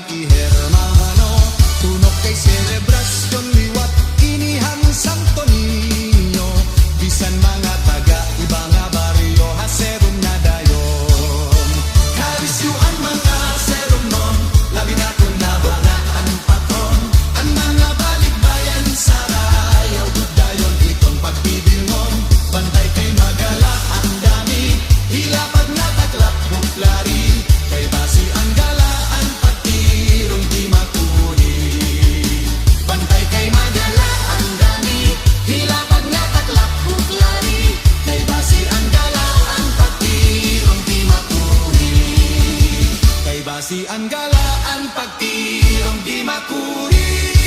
pakihermano, tunok kay selebrasyon liwat inihang Santo Niño, bisan mga taga iba nga baryo haserom na dayon. Karisyuan mga serom non, labi na kung nabangaan patron, ang mga balikbayan sa rayaw dayon itong pagbibilngon, bantay kay magala ang dami, hilapag na taklap buklari, kay basi ang galaan pagtirong di makuni. Bantay kay magala ang dami, hilapag na taklap buklari, kay basi ang galaan pagtirong di makuni. Kay basi ang galaan pagtirong di makuni.